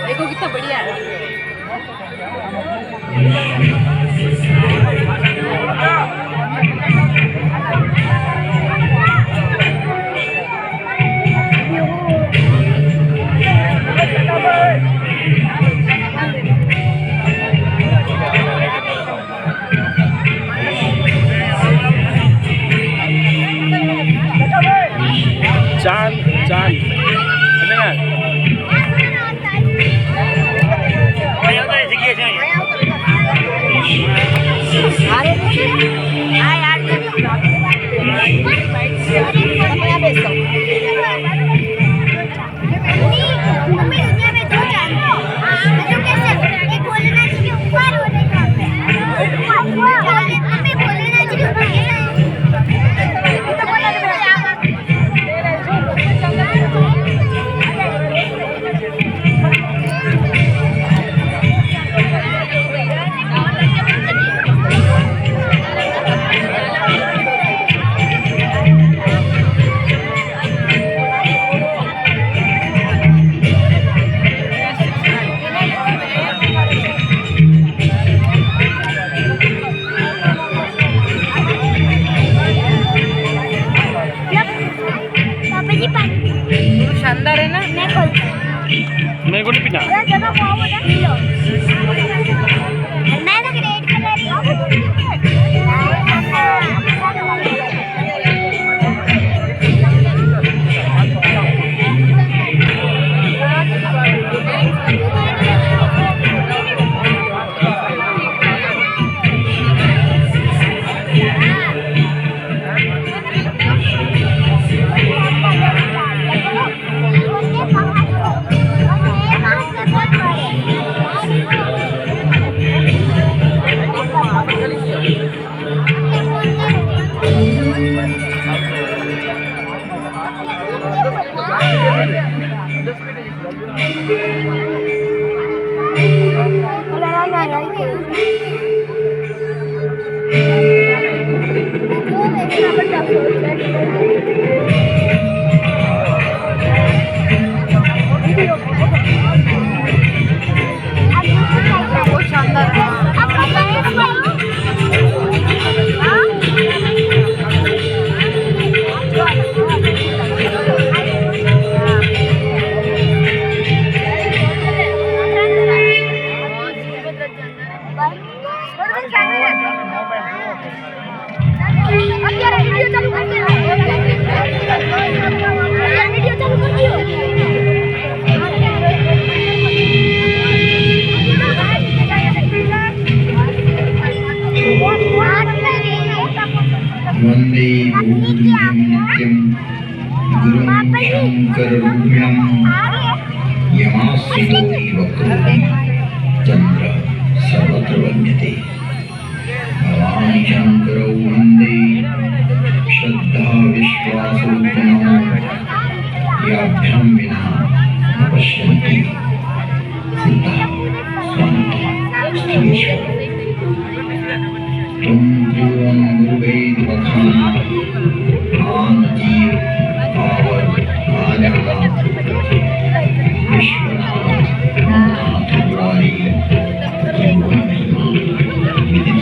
देखो कितना बढ़िया है। चांद चांद ada nggak? शानदार है ना। मेरे को नहीं पीना। वंदे भूतम नित्यं गुरुं शंकररूपिणं यमास्यो वक्रतुंड चंद्र सर्वत्र वन्द्यते। भवानी शंकरौ वंदे श्रद्धा विश्वासरूपिणौ याभ्यां विना न पश्यन्ति सिद्धा स्वान्ति स्त्रीश्वर। तुम त्रिभुवन गुरुवेद बखाना आन जीव पावर आजाद विश्वनाथ नाथ मुरारी त्रिभुवन महिमा विदित।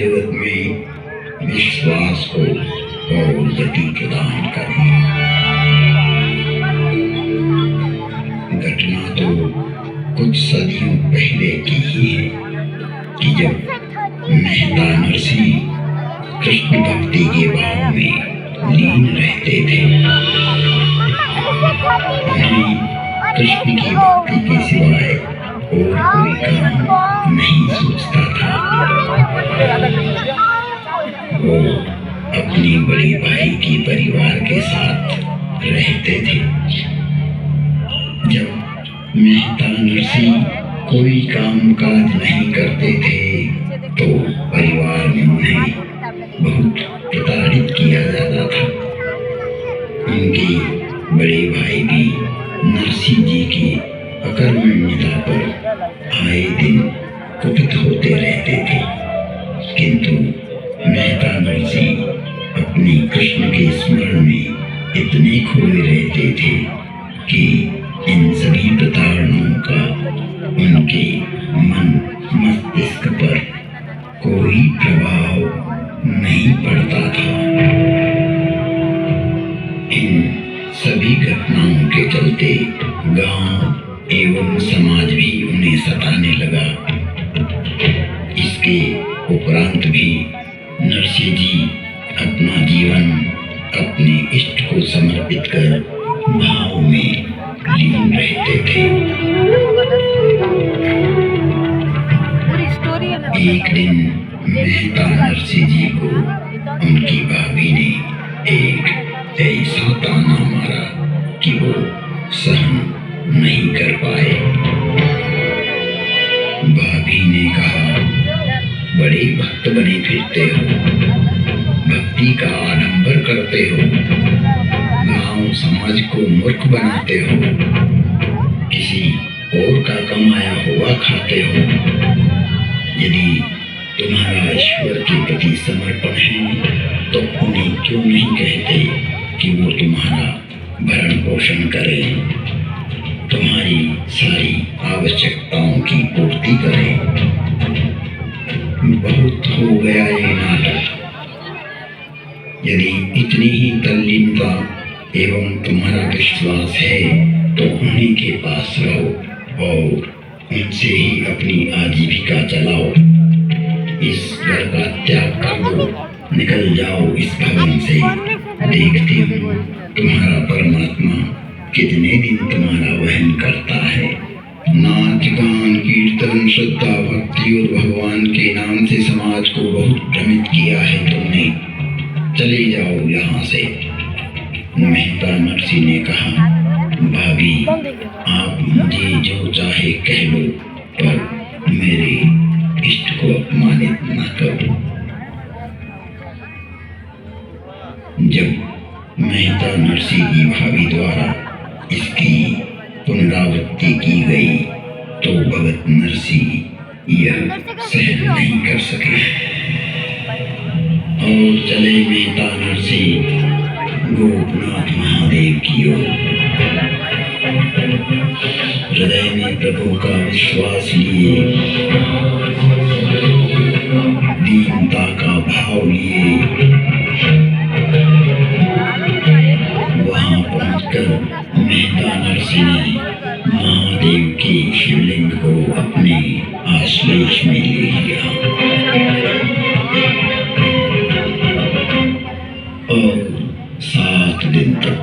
जगत में विश्वास को और गति प्रदान करें। घटना तो कुछ सदियों पहले की ही है कि जब मेहता नरसिंह कृष्ण भक्ति के भाव में लीन रहते थे। उन्हें कृष्ण की भक्ति के सिवाय और कोई काम नहीं सोचता था। वो अपनी बड़ी भाई के परिवार के साथ रहते थे। जब मेहता नरसिंह कोई काम काज नहीं करते थे तो परिवार में उन्हें बहुत प्रताड़ित किया जाता था। उनके बड़े भाई भी नरसिंह जी की अकर्मण्यता पर आए दिन कुपित होते रहते थे, किंतु मेहता नरसिंह अपनी कृष्ण के स्मरण में इतने खोए रहते थे कि इन सभी प्रताड़नाओं का उनके मन मस्तिष्क पर कोई प्रभाव नहीं पड़ता था। इन सभी घटनाओं के चलते गांव एवं समाज भी उन्हें सताने लगा। इसके उपरांत भी नरसिंह जी अपना जीवन अपने इष्ट को समर्पित कर भाव में लीन रहते थे। एक दिन मेहता नरसिंह जी को उनकी भाभी ने एक ऐसा ताना मारा कि वो सहन नहीं कर पाए। भाभी ने कहा, बड़े भक्त बने फिरते हो, भक्ति का आडंबर करते हो, गांव समाज को मूर्ख बनाते हो, किसी और का कमाया हुआ खाते हो। यदि तुम्हारा ईश्वर के प्रति समर्पण है तो उन्हें क्यों नहीं कहते कि वो तुम्हारा भरण पोषण करें, तुम्हारी सारी आवश्यकताओं की पूर्ति करें। बहुत हो गया ये नाटक। यदि इतनी ही तल्लीनता एवं तुम्हारा विश्वास है तो उन्हीं के पास रहो और उनसे ही अपनी आजीविका चलाओ। इस घर का त्याग कर दो, निकल जाओ इस भवन से। देखती हूँ तुम्हारा परमात्मा कितने दिन तुम्हारा वहन करता है। नाच गान कीर्तन श्रद्धा भक्ति और भगवान के नाम से समाज को बहुत भ्रमित किया है तुमने, चले जाओ यहाँ से। मेहता नरसिंह ने कहा, भाभी आप मुझे जो चाहे कह लो, पर मेरे इष्ट को अपमानित न करो। जब मेहता नरसिंह की भाभी द्वारा इसकी पुनरावृत्ति की गई तो भगत नरसिंह यह सहन नहीं कर सके और चले मेहता नरसिंह गोपनाथ महादेव की ओर। हृदय में प्रभु का विश्वास लिए, दीनता का भाव लिए वहां पहुंचकर मेहता नरसिंह ने महादेव के शिवलिंग को अपने आश्लेष में ले लिया और 7 दिन तक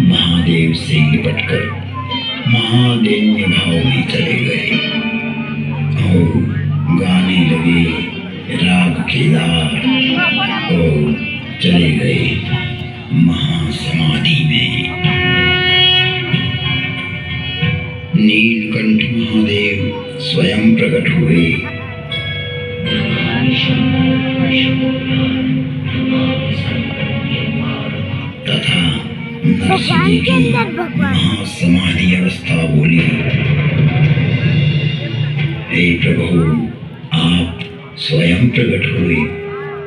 महादेव से लिपटकर महादेव भाव में चले गए और गाने लगे राग केदार और चले गए महासमाधि में। नीलकंठ महादेव स्वयं प्रकट हुए। तथा नरसिंह जी की महासमाधि अवस्था बोली, हे प्रभु, आप स्वयं प्रकट हुए,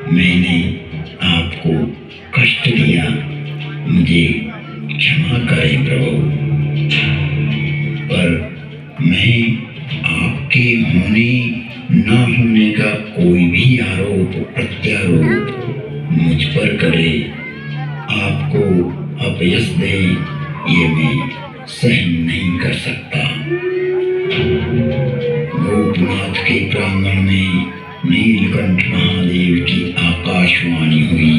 मैंने आपको कष्ट दिया, मुझे क्षमा करें प्रभु, पर मैं आपके होने ना होने का कोई भी आरोप प्रत्यारोप मुझ पर करे, आपको अपयश दे, ये मैं सहन नहीं कर सकता। गोपनाथ के प्रांगण में नीलकंठ महादेव की आकाशवाणी हुई।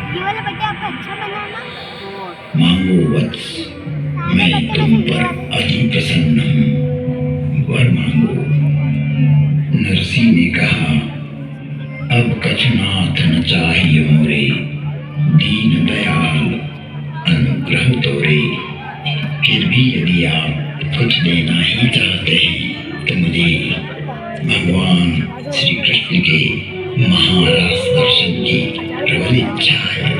ये वाला बर्थडे आपका अच्छा बना ना? मांगो वत्स, मैं तुम पर अति प्रसन्न हूँ, वर मांगो। नरसी ने कहा, अब कछनाथ न चाहिए मोरे, दीन दयाल अनुग्रह तोरे। फिर भी यदि आप कुछ देना ही चाहते हैं तो मुझे भगवान श्री कृष्ण के महारास दर्शन की प्रबल इच्छा है।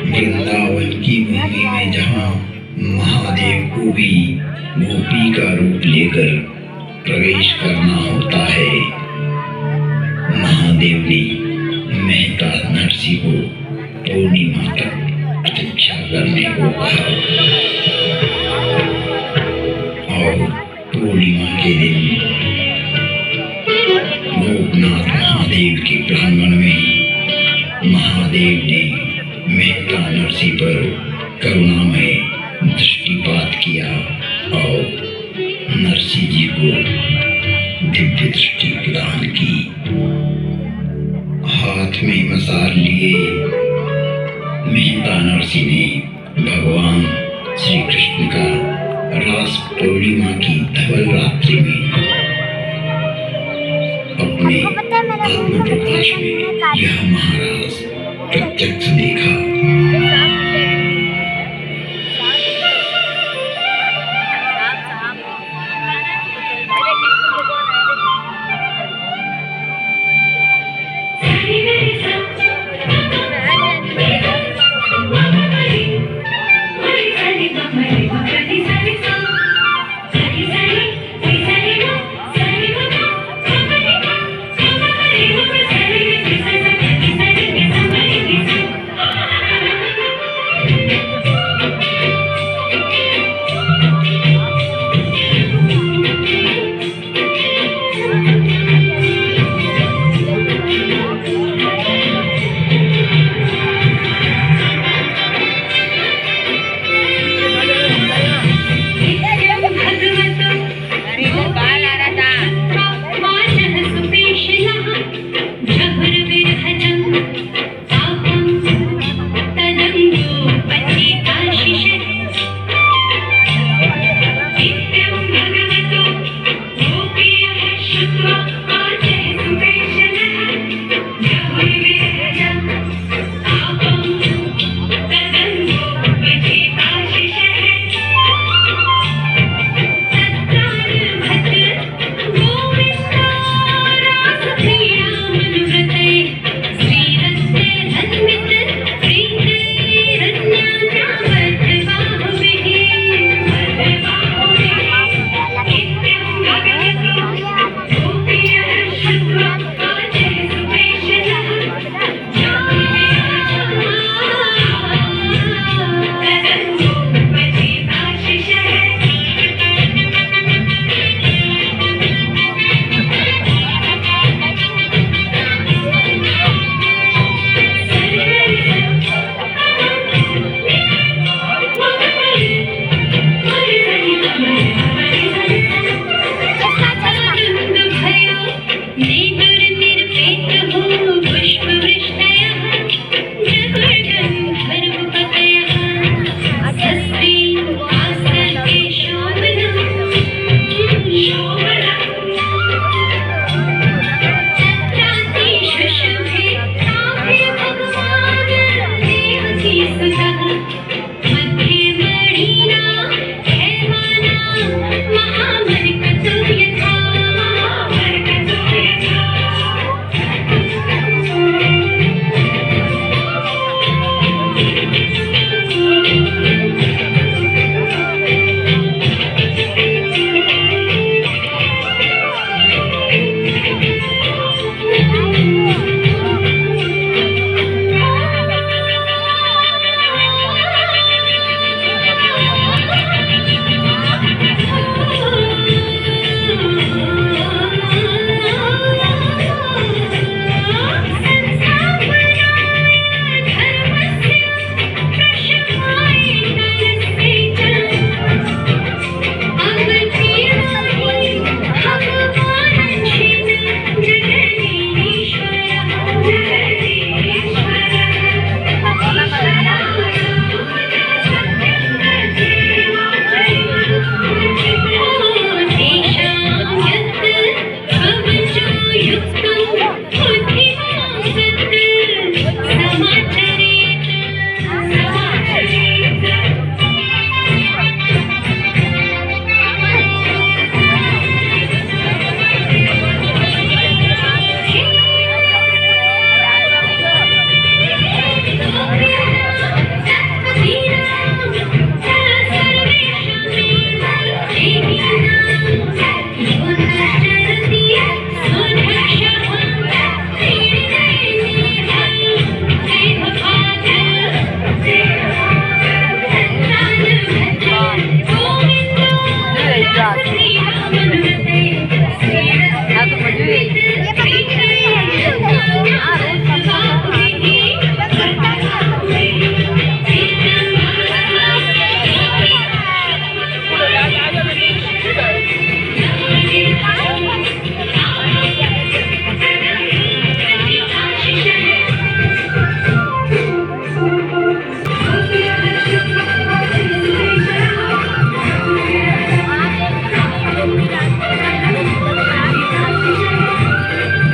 वृंदावन की भूमि में जहाँ महादेव को भी गोपी का रूप लेकर प्रवेश करना होता है, महादेव ने मेहता नरसी को पूर्णिमा तक प्रतीक्षा करने को कहा और पूर्णिमा के दिन गोपनाथ महादेव के प्रांगण में महादेव ने मेहता नरसी पर करुणामय दृष्टिपात किया और नरसी जी को दिव्य दृष्टि प्रदान की। हाथ में मसाल लिए मेहता नरसी ने भगवान श्री कृष्ण का रास पूर्णिमा की धवल रात्रि में अपने आत्म प्रकाश में यह महाराज प्रत्यक्ष देखा।